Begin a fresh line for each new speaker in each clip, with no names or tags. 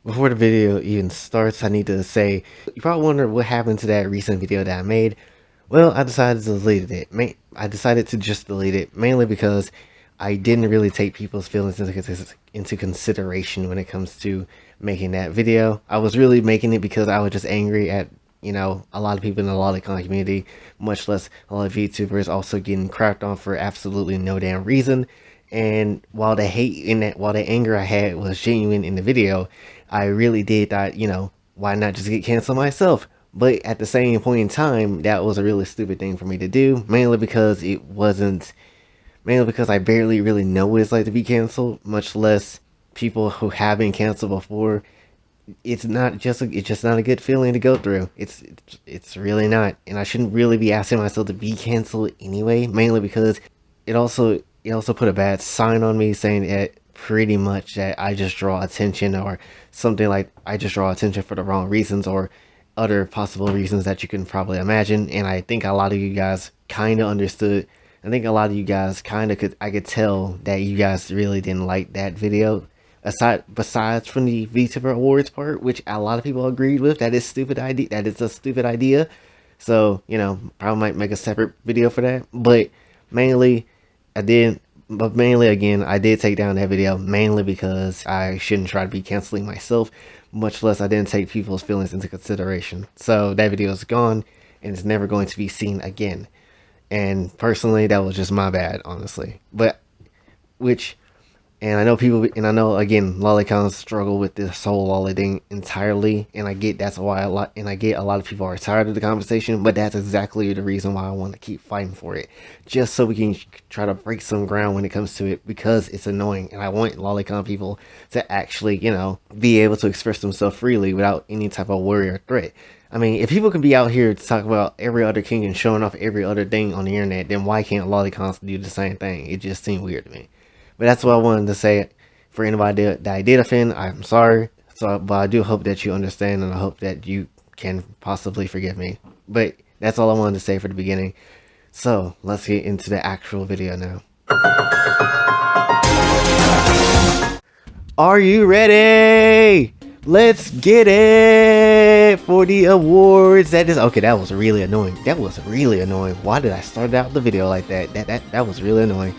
Before the video even starts, I need to say, you probably wonder what happened to that recent video that I made. Well, I decided to delete it. I decided to just delete it, mainly because I didn't really take people's feelings into consideration when it comes to making that video. I was really making it because I was just angry at, a lot of people in the lolicon community, much less a lot of YouTubers also getting crapped on for absolutely no damn reason. And while the anger I had was genuine in the video, I really did thought, why not just get canceled myself? But at the same point in time, that was a really stupid thing for me to do, mainly because I barely really know what it's like to be canceled, much less people who have been canceled before. It's just not a good feeling to go through. It's really not, and I shouldn't really be asking myself to be canceled anyway. Mainly because it also put a bad sign on me, saying that pretty much that I just draw attention, or something like I just draw attention for the wrong reasons, or other possible reasons that you can probably imagine. And I think a lot of you guys kind of understood. I think a lot of you guys I could tell that you guys really didn't like that video. Besides from the VTuber Awards part, which a lot of people agreed with, that is a stupid idea. So, probably might make a separate video for that. Mainly, I did, but mainly again, I did take down that video mainly because I shouldn't try to be canceling myself, much less I didn't take people's feelings into consideration. So that video is gone and it's never going to be seen again. And personally, that was just my bad, honestly. Which and I know and I know again, lolicons struggle with this whole lolly thing entirely, and I get I get a lot of people are tired of the conversation, but that's exactly the reason why I want to keep fighting for it, just so we can try to break some ground when it comes to it, because it's annoying, and I want lolicon people to actually, be able to express themselves freely without any type of worry or threat. I mean, if people can be out here to talk about every other king and showing off every other thing on the internet, then why can't lolicons do the same thing? It just seemed weird to me. But that's what I wanted to say. For anybody that I did offend, I'm sorry. But I do hope that you understand, and I hope that you can possibly forgive me. But that's all I wanted to say for the beginning. So let's get into the actual video now. Are you ready? Let's get it for the awards. Okay. That was really annoying. Why did I start out the video like that? That was really annoying.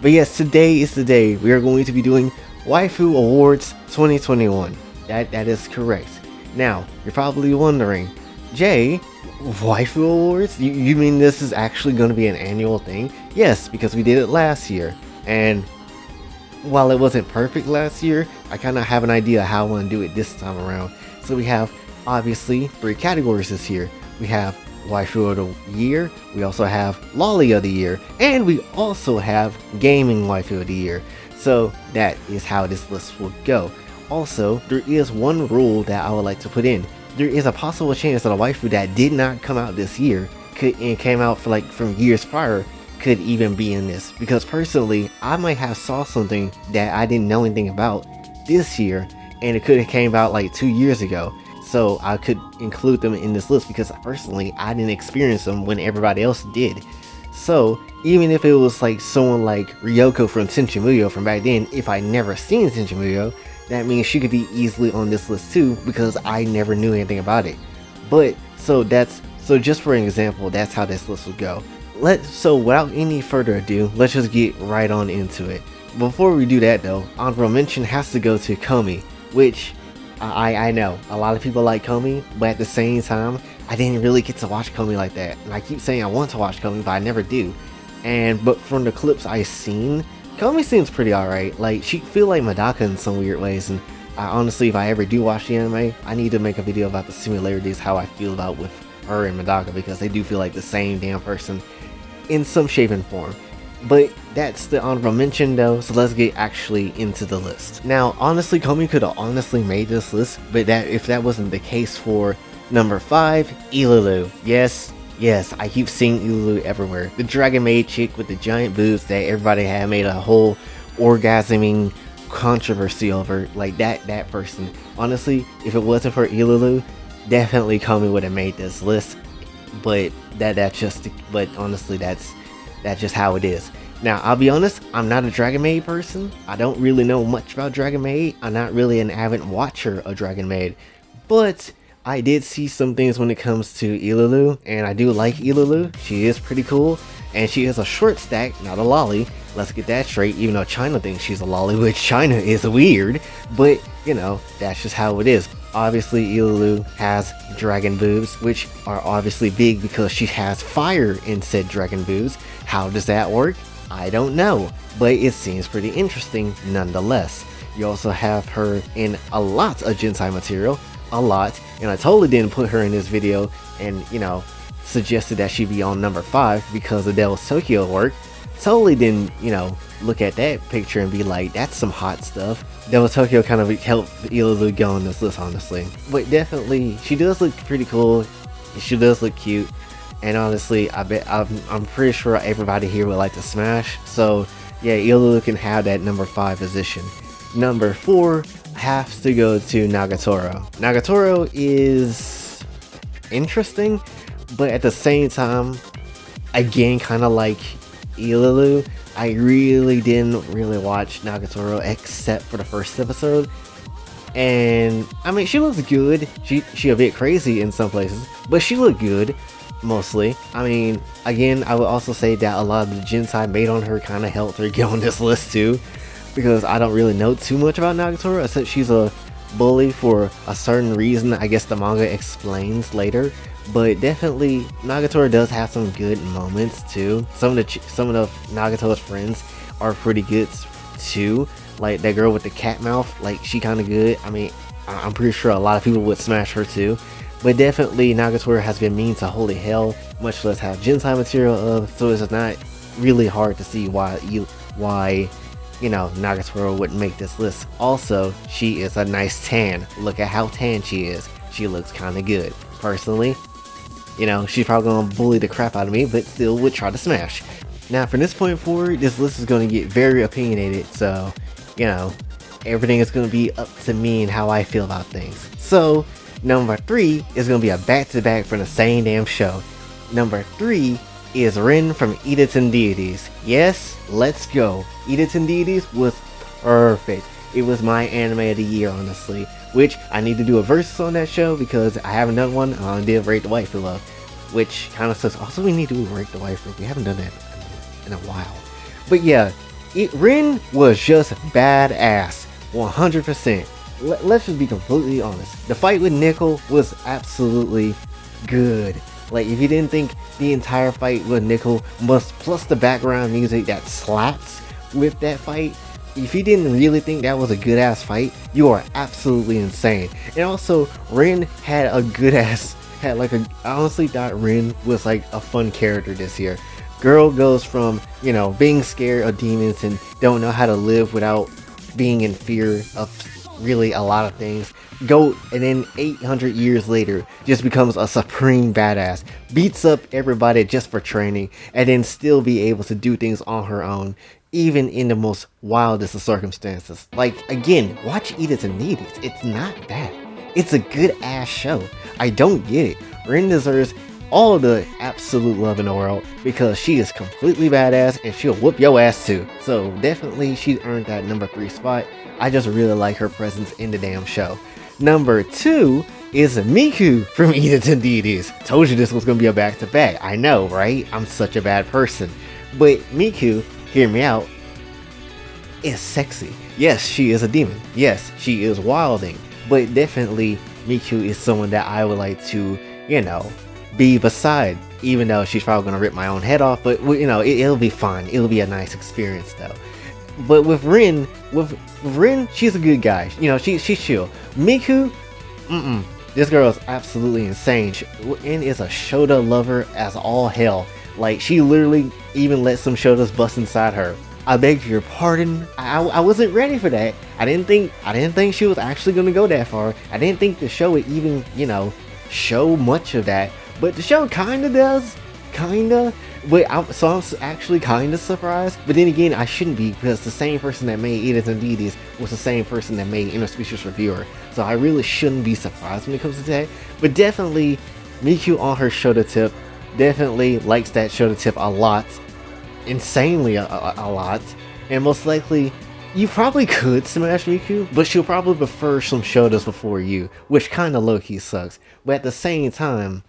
But yes, today is the day we are going to be doing Waifu Awards 2021. That is correct. Now, you're probably wondering, Jay, Waifu Awards? You mean this is actually going to be an annual thing? Yes, because we did it last year. And while it wasn't perfect last year, I kind of have an idea how I want to do it this time around. So we have, obviously, 3 categories this year. We have Waifu of the Year, we also have Lolly of the Year, and we also have Gaming Waifu of the Year. So that is how this list will go. Also, there is one rule that I would like to put in. There is a possible chance that a waifu that did not come out this year and came out from years prior could even be in this. Because personally, I might have saw something that I didn't know anything about this year, and it could have came out like 2 years ago. So I could include them in this list because personally I didn't experience them when everybody else did. So even if it was like someone like Ryoko from Tenchimuyo from back then, if I never seen Tenchimuyo, that means she could be easily on this list too, because I never knew anything about it. But so just for an example, that's how this list would go. So without any further ado, let's just get right on into it. Before we do that though, honorable mention has to go to Komi, which I know a lot of people like Komi, but at the same time, I didn't really get to watch Komi like that. And I keep saying I want to watch Komi, but I never do. But from the clips I've seen, Komi seems pretty alright. Like, she feel like Medaka in some weird ways. And honestly, if I ever do watch the anime, I need to make a video about the similarities, how I feel about with her and Medaka, because they do feel like the same damn person in some shape and form. But that's the honorable mention though, so let's get actually into the list. Now, honestly, Komi could have honestly made this list, but if that wasn't the case for number 5, Ilulu. Yes, I keep seeing Ilulu everywhere. The Dragon Maid chick with the giant boobs that everybody had made a whole orgasming controversy over. Like that person. Honestly, if it wasn't for Ilulu, definitely Komi would have made this list. But honestly, that's just how it is. Now, I'll be honest, I'm not a Dragon Maid person. I don't really know much about Dragon Maid. I'm not really an avid watcher of Dragon Maid. But I did see some things when it comes to Ilulu, and I do like Ilulu. She is pretty cool, and she is a short stack, not a lolly. Let's get that straight, even though China thinks she's a lolly, which China is weird. But, you know, that's just how it is. Obviously, Ilulu has dragon boobs, which are obviously big because she has fire in said dragon boobs. How does that work? I don't know, but it seems pretty interesting nonetheless. You also have her in a lot of Gensai material, a lot, and I totally didn't put her in this video and, you know, suggested that she be on number 5 because of Devil's Tokyo work. Totally didn't, you know, look at that picture and be like, that's some hot stuff. Devil's Tokyo kind of helped Ilulu go on this list, honestly. But definitely, she does look pretty cool. She does look cute. And honestly, I'm pretty sure everybody here would like to smash. So yeah, Ilulu can have that number 5 position. Number 4 has to go to Nagatoro. Nagatoro is interesting, but at the same time, again, kind of like Ilulu, I really didn't watch Nagatoro except for the first episode. And I mean, she looks good. She a bit crazy in some places, but she looked good. Mostly. I mean, again, I would also say that a lot of the Gensai made on her kind of helped her get on this list too, because I don't really know too much about Nagatoro except she's a bully for a certain reason. I guess the manga explains later, but definitely Nagatoro does have some good moments too. Some of the Nagatoro's friends are pretty good too. Like that girl with the cat mouth, like she kind of good. I mean, I'm pretty sure a lot of people would smash her too. But definitely Nagatoro has been mean to holy hell, much less have Gensai material of, so it's not really hard to see why you know, Nagatoro wouldn't make this list. Also, she is a nice tan. Look at how tan she is. She looks kind of good. Personally, you know, she's probably gonna bully the crap out of me, but still would try to smash. Now from this point forward, this list is gonna get very opinionated, so, you know, everything is gonna be up to me and how I feel about things. So, number 3 is going to be a back-to-back from the same damn show. Number 3 is Rin from Edaton Deities. Yes, let's go. Edaton Deities was perfect. It was my anime of the year, honestly. Which, I need to do a versus on that show because I haven't done one. I did Rate the Waifu Love, which kind of sucks. Also, we need to do Rate the Waifu. We haven't done that in a while. But yeah, Rin was just badass. 100%. Let's just be completely honest. The fight with Nickel was absolutely good. Like, if you didn't think the entire fight with Nickel plus the background music that slaps with that fight, if you didn't really think that was a good ass fight, you are absolutely insane. And also, Rin had a good ass, I honestly thought Rin was like a fun character this year. Girl goes from, you know, being scared of demons and don't know how to live without being in fear of really a lot of things, and then 800 years later just becomes a supreme badass, beats up everybody just for training, and then still be able to do things on her own even in the most wildest of circumstances. Like, again, watch Edaton Deities. It's not bad. It's a good ass show. I don't get it. Rin deserves all the absolute love in the world because she is completely badass and she'll whoop your ass too. So definitely she earned that number 3 spot. I just really like her presence in the damn show. Number 2 is Miku from Edaton Deities. Told you this was going to be a back-to-back. I know, right? I'm such a bad person. But Miku, hear me out, is sexy. Yes, she is a demon. Yes, she is wilding. But definitely Miku is someone that I would like to, you know, be beside. Even though she's probably going to rip my own head off. But, you know, it'll be fine. It'll be a nice experience though. But with Rin, she's a good guy. You know, she's chill. Miku, this girl is absolutely insane. Rin is a Shota lover as all hell. Like, she literally even let some Shotas bust inside her. I beg your pardon. I wasn't ready for that. I didn't think she was actually gonna go that far. I didn't think the show would even, you know, show much of that. But the show kinda does. Kinda. But I'm actually kind of surprised. But then again, I shouldn't be, because the same person that made Edaton Deities was the same person that made Interspecies Reviewer. So I really shouldn't be surprised when it comes to that. But definitely, Miku on her Shota tip definitely likes that Shota tip a lot. insanely a lot, and most likely you probably could smash Miku, but she'll probably prefer some shoulders before you, which kinda low-key sucks. But at the same time,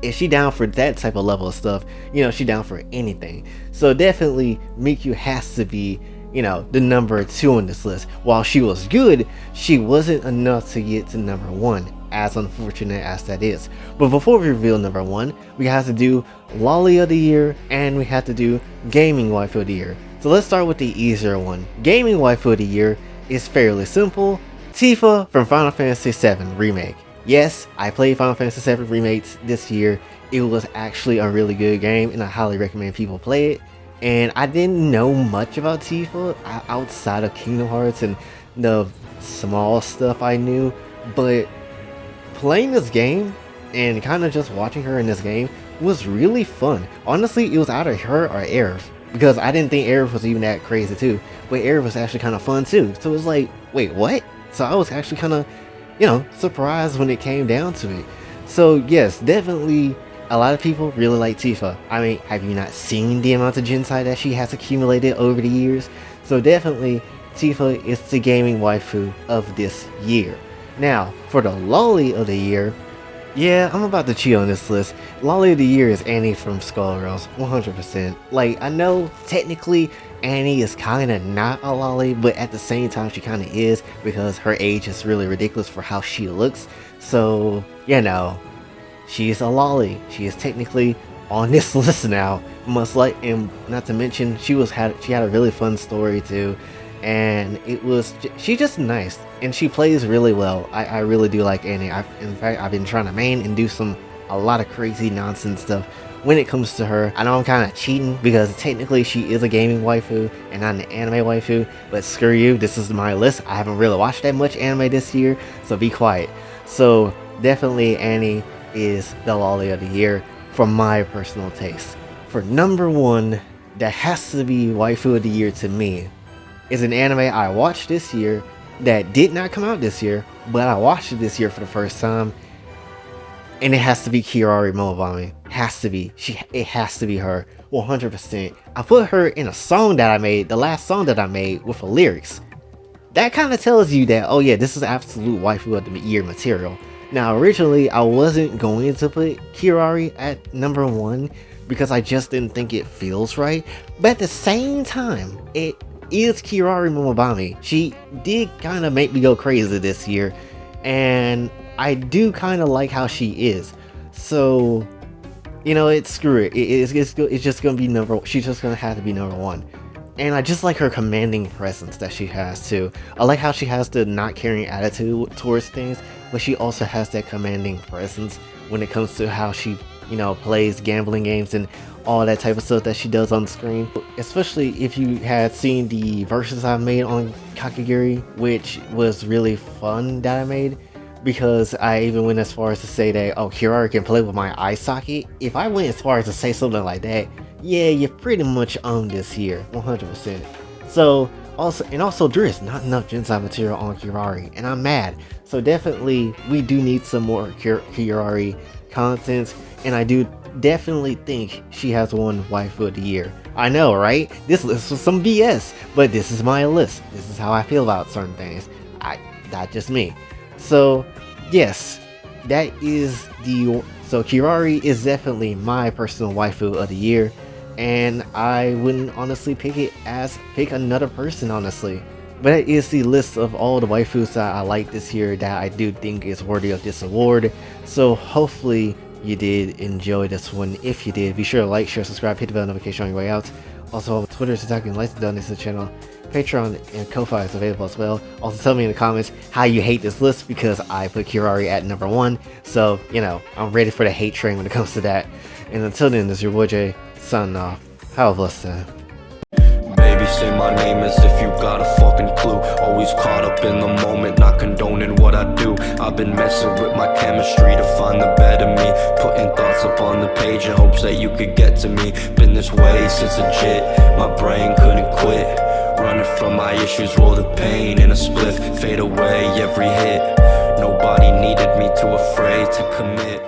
if she down for that type of level of stuff, she down for anything. So definitely Miku has to be, the number 2 on this list. While she was good, she wasn't enough to get to number 1, as unfortunate as that is. But before we reveal number 1, we have to do Lolly of the Year, and we have to do Gaming Waifu of the Year. So let's start with the easier one. Gaming Waifu of the Year is fairly simple. Tifa from Final Fantasy VII Remake. Yes, I played Final Fantasy VII Remakes this year. It was actually a really good game, and I highly recommend people play it. And I didn't know much about Tifa outside of Kingdom Hearts and the small stuff I knew, but playing this game and kind of just watching her in this game was really fun. Honestly, it was either her or Aerith, because I didn't think Aerith was even that crazy too, but Aerith was actually kind of fun too. So it was like, wait, what? So I was actually kind of, surprised when it came down to it. So yes, definitely a lot of people really like Tifa. I mean, have you not seen the amount of Gensai that she has accumulated over the years? So definitely Tifa is the gaming waifu of this year. Now, for the Lolly of the Year, yeah, I'm about to cheat on this list. Lolly of the Year is Annie from Skullgirls, 100%. Like, I know technically Annie is kind of not a lolly, but at the same time she kind of is, because her age is really ridiculous for how she looks. So, she's a lolly. She is technically on this list now. And not to mention, she had a really fun story too, and she's just nice, and she plays really well. I really do like Annie. In fact, I've been trying to main and do a lot of crazy nonsense stuff when it comes to her. I know I'm kind of cheating because technically she is a gaming waifu and not an anime waifu, but screw you, this is my list. I haven't really watched that much anime this year, so be quiet. So definitely Annie is the Lolly of the Year for my personal taste. For number 1, that has to be Waifu of the Year to me, is an anime I watched this year that did not come out this year, but I watched it this year for the first time, and it has to be Kirari Momobami. Has to be. It has to be her, 100%. I put her in a song that I made, the last song that I made, with the lyrics. That kind of tells you that, oh yeah, this is absolute Waifu of the Year material. Now, originally, I wasn't going to put Kirari at number 1 because I just didn't think it feels right. But at the same time, it is Kirari Momobami. She did kind of make me go crazy this year, and I do kind of like how she is. So, screw it. It's just gonna be she's just gonna have to be number 1. And I just like her commanding presence that she has too. I like how she has the not caring attitude towards things, but she also has that commanding presence when it comes to how she, plays gambling games and all that type of stuff that she does on the screen. Especially if you had seen the verses I made on Kakegurui, which was really fun that I made, because I even went as far as to say that, oh, Kirari can play with my eye socket. If I went as far as to say something like that, yeah, you pretty much own this year, 100%. So, also there is not enough Gensai material on Kirari, and I'm mad. So definitely, we do need some more Kirari content, and I do definitely think she has won Waifu of the Year. I know, right? This list was some BS, but this is my list. This is how I feel about certain things. Not just me. So, yes, so Kirari is definitely my personal Waifu of the Year. And I wouldn't honestly pick another person, honestly. But that is the list of all the waifus that I like this year that I do think is worthy of this award. So hopefully you did enjoy this one. If you did, be sure to like, share, subscribe, hit the bell notification on your way out. Also on Twitter, TikTok, and like to donate to the channel. Patreon and Ko-Fi is available as well. Also tell me in the comments how you hate this list, because I put Kirari at number 1. So, I'm ready for the hate train when it comes to that. And until then, this is your boy Jay, signing off. Have a blessed time.
Baby, say my name as if you got a fucking clue. Always caught up in the moment, not condoning what I do. I've been messing with my chemistry to find the better me, putting thoughts up on the page in hopes that you could get to me. Been this way since legit, my brain couldn't quit. Running from my issues, roll the pain in a spliff, fade away every hit. Nobody needed me, too afraid to commit.